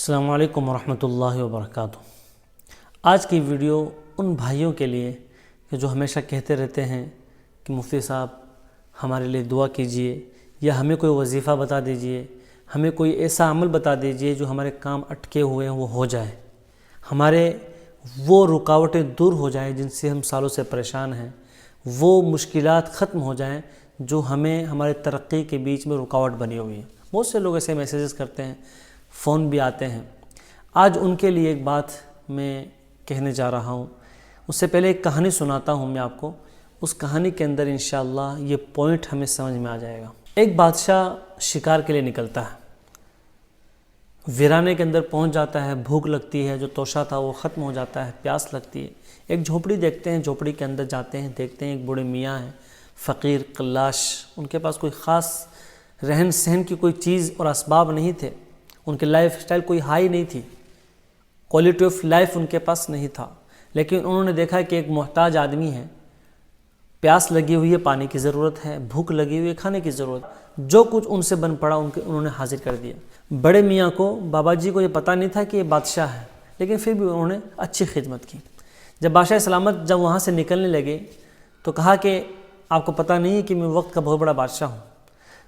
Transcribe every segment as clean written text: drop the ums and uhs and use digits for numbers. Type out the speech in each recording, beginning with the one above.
السلام علیکم ورحمۃ اللہ وبرکاتہ۔ آج کی ویڈیو ان بھائیوں کے لیے کہ جو ہمیشہ کہتے رہتے ہیں کہ مفتی صاحب ہمارے لیے دعا کیجئے، یا ہمیں کوئی وظیفہ بتا دیجئے، ہمیں کوئی ایسا عمل بتا دیجئے جو ہمارے کام اٹکے ہوئے ہیں وہ ہو جائے، ہمارے وہ رکاوٹیں دور ہو جائیں جن سے ہم سالوں سے پریشان ہیں، وہ مشکلات ختم ہو جائیں جو ہمیں ہمارے ترقی کے بیچ میں رکاوٹ بنی ہوئی ہیں۔ بہت سے لوگ ایسے میسیجز کرتے ہیں، فون بھی آتے ہیں۔ آج ان کے لیے ایک بات میں کہنے جا رہا ہوں۔ اس سے پہلے ایک کہانی سناتا ہوں میں آپ کو، اس کہانی کے اندر انشاءاللہ یہ پوائنٹ ہمیں سمجھ میں آ جائے گا۔ ایک بادشاہ شکار کے لیے نکلتا ہے، ویرانے کے اندر پہنچ جاتا ہے، بھوک لگتی ہے، جو توشہ تھا وہ ختم ہو جاتا ہے، پیاس لگتی ہے۔ ایک جھوپڑی دیکھتے ہیں، جھوپڑی کے اندر جاتے ہیں، دیکھتے ہیں ایک بوڑھے میاں ہیں، فقیر قلاش، ان کے پاس کوئی خاص رہن سہن کی کوئی چیز اور اسباب نہیں تھے، ان کے لائف سٹائل کوئی ہائی نہیں تھی، کوالٹی آف لائف ان کے پاس نہیں تھا، لیکن انہوں نے دیکھا کہ ایک محتاج آدمی ہے، پیاس لگی ہوئی ہے، پانی کی ضرورت ہے، بھوک لگی ہوئی ہے، کھانے کی ضرورت ہے، جو کچھ ان سے بن پڑا انہوں نے حاضر کر دیا۔ بڑے میاں کو، بابا جی کو یہ پتہ نہیں تھا کہ یہ بادشاہ ہے، لیکن پھر بھی انہوں نے اچھی خدمت کی۔ جب بادشاہ سلامت جب وہاں سے نکلنے لگے تو کہا کہ آپ کو پتہ نہیں ہے کہ میں وقت کا بہت بڑا بادشاہ ہوں۔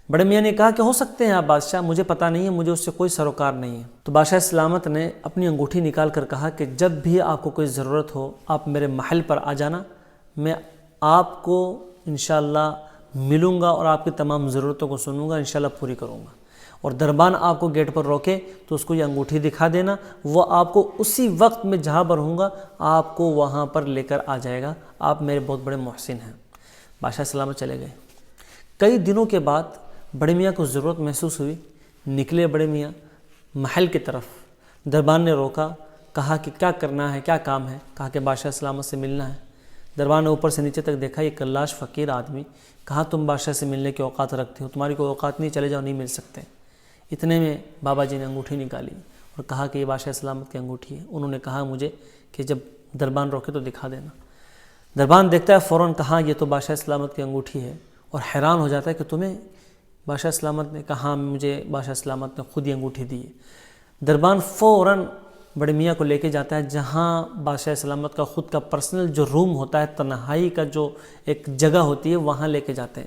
بڑے میاں نے کہا کہ ہو سکتے ہیں آپ بادشاہ، مجھے پتہ نہیں ہے، مجھے اس سے کوئی سروکار نہیں ہے۔ تو بادشاہ سلامت نے اپنی انگوٹھی نکال کر کہا کہ جب بھی آپ کو کوئی ضرورت ہو آپ میرے محل پر آ جانا، میں آپ کو انشاءاللہ ملوں گا اور آپ کی تمام ضرورتوں کو سنوں گا، انشاءاللہ پوری کروں گا۔ اور دربان آپ کو گیٹ پر روکے تو اس کو یہ انگوٹھی دکھا دینا، وہ آپ کو اسی وقت میں جہاں پر ہوں گا آپ کو وہاں پر لے کر آ جائے گا، آپ میرے بہت بڑے محسن ہیں۔ بادشاہ سلامت چلے گئے۔ کئی دنوں کے بعد بڑے میاں کو ضرورت محسوس ہوئی، نکلے بڑے میاں محل کی طرف۔ دربان نے روکا، کہا کہ کیا کرنا ہے، کیا کام ہے؟ کہا کہ بادشاہ سلامت سے ملنا ہے۔ دربان نے اوپر سے نیچے تک دیکھا، یہ قلاش فقیر آدمی، کہا تم بادشاہ سے ملنے کی اوقات رکھتے ہو، تمہاری کوئی اوقات نہیں، چلے جاؤ، نہیں مل سکتے۔ اتنے میں بابا جی نے انگوٹھی نکالی اور کہا کہ یہ بادشاہ سلامت کی انگوٹھی ہے۔ انہوں نے کہا مجھے کہ جب دربان روکے تو دکھا دینا۔ دربان دیکھتا ہے فوراً، کہا یہ تو بادشاہ سلامت کی انگوٹھی ہے، اور حیران ہو جاتا ہے کہ تمہیں؟ بادشاہ سلامت نے کہا مجھے بادشاہ سلامت نے خود ہی انگوٹھی دی ہے۔ دربان فوراً بڑے میاں کو لے کے جاتا ہے جہاں بادشاہ سلامت کا خود کا پرسنل جو روم ہوتا ہے، تنہائی کا جو ایک جگہ ہوتی ہے، وہاں لے کے جاتے ہیں۔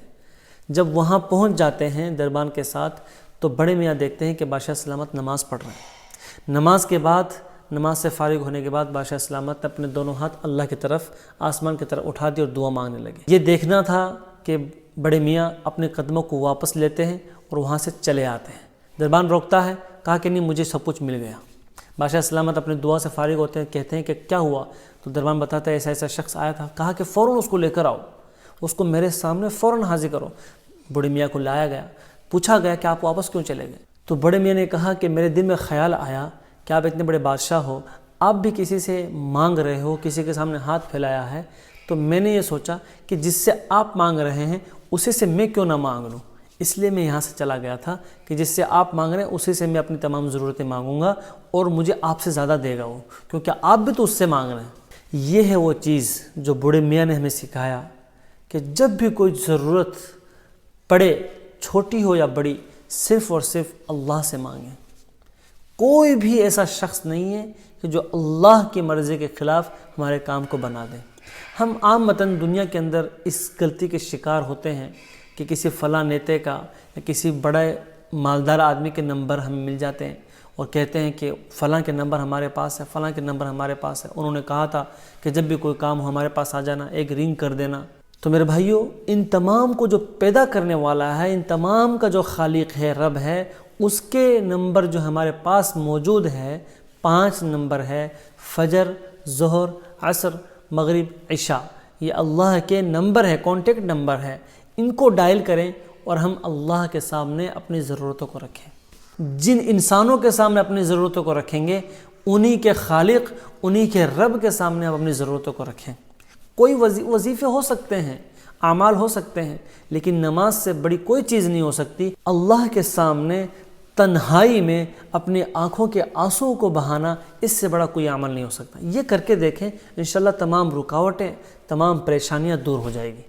جب وہاں پہنچ جاتے ہیں دربان کے ساتھ تو بڑے میاں دیکھتے ہیں کہ بادشاہ سلامت نماز پڑھ رہے ہیں۔ نماز سے فارغ ہونے کے بعد بادشاہ سلامت نے اپنے دونوں ہاتھ اللہ کی طرف، آسمان کی طرف اٹھا دیے اور دعا مانگنے لگے۔ یہ دیکھنا تھا کہ بڑے میاں اپنے قدموں کو واپس لیتے ہیں اور وہاں سے چلے آتے ہیں۔ دربان روکتا ہے، کہا کہ نہیں، مجھے سب کچھ مل گیا۔ بادشاہ سلامت اپنے دعا سے فارغ ہوتے ہیں، کہتے ہیں کہ کیا ہوا؟ تو دربان بتاتا ہے ایسا ایسا شخص آیا تھا، کہا کہ فوراً اس کو لے کر آؤ، اس کو میرے سامنے فوراً حاضر کرو۔ بڑے میاں کو لایا گیا، پوچھا گیا کہ آپ واپس کیوں چلے گئے؟ تو بڑے میاں نے کہا کہ میرے دل میں خیال آیا کہ آپ اتنے بڑے بادشاہ ہو، آپ بھی کسی سے مانگ رہے ہو، کسی کے سامنے ہاتھ پھیلایا ہے، تو میں نے یہ سوچا کہ جس سے آپ مانگ رہے ہیں اسی سے میں کیوں نہ مانگ لوں، اس لیے میں یہاں سے چلا گیا تھا کہ جس سے آپ مانگ رہے ہیں اسی سے میں اپنی تمام ضرورتیں مانگوں گا، اور مجھے آپ سے زیادہ دے گا وہ، کیونکہ آپ بھی تو اس سے مانگ رہے ہیں۔ یہ ہے وہ چیز جو بڑے میاں نے ہمیں سکھایا کہ جب بھی کوئی ضرورت پڑے، چھوٹی ہو یا بڑی، صرف اور صرف اللہ سے مانگیں۔ کوئی بھی ایسا شخص نہیں ہے کہ جو اللہ کی مرضی کے خلاف ہمارے کام کو بنا دے۔ ہم عامتاً دنیا کے اندر اس غلطی کے شکار ہوتے ہیں کہ کسی فلاں نیتے کا یا کسی بڑے مالدار آدمی کے نمبر ہمیں مل جاتے ہیں اور کہتے ہیں کہ فلاں کے نمبر ہمارے پاس ہے، فلاں کے نمبر ہمارے پاس ہے، انہوں نے کہا تھا کہ جب بھی کوئی کام ہو ہمارے پاس آ جانا، ایک رنگ کر دینا۔ تو میرے بھائیوں، ان تمام کو جو پیدا کرنے والا ہے، ان تمام کا جو خالق ہے، رب ہے، اس کے نمبر جو ہمارے پاس موجود ہے 5 نمبر ہے، فجر، ظہر، عصر، مغرب، عشاء، یہ اللہ کے نمبر ہے، کانٹیکٹ نمبر ہے۔ ان کو ڈائل کریں اور ہم اللہ کے سامنے اپنی ضرورتوں کو رکھیں۔ جن انسانوں کے سامنے اپنی ضرورتوں کو رکھیں گے، انہی کے خالق، انہی کے رب کے سامنے ہم اپنی ضرورتوں کو رکھیں۔ کوئی وظیفے ہو سکتے ہیں، اعمال ہو سکتے ہیں، لیکن نماز سے بڑی کوئی چیز نہیں ہو سکتی۔ اللہ کے سامنے تنہائی میں اپنی آنکھوں کے آنسو کو بہانا، اس سے بڑا کوئی عمل نہیں ہو سکتا۔ یہ کر کے دیکھیں، انشاءاللہ تمام رکاوٹیں، تمام پریشانیاں دور ہو جائے گی۔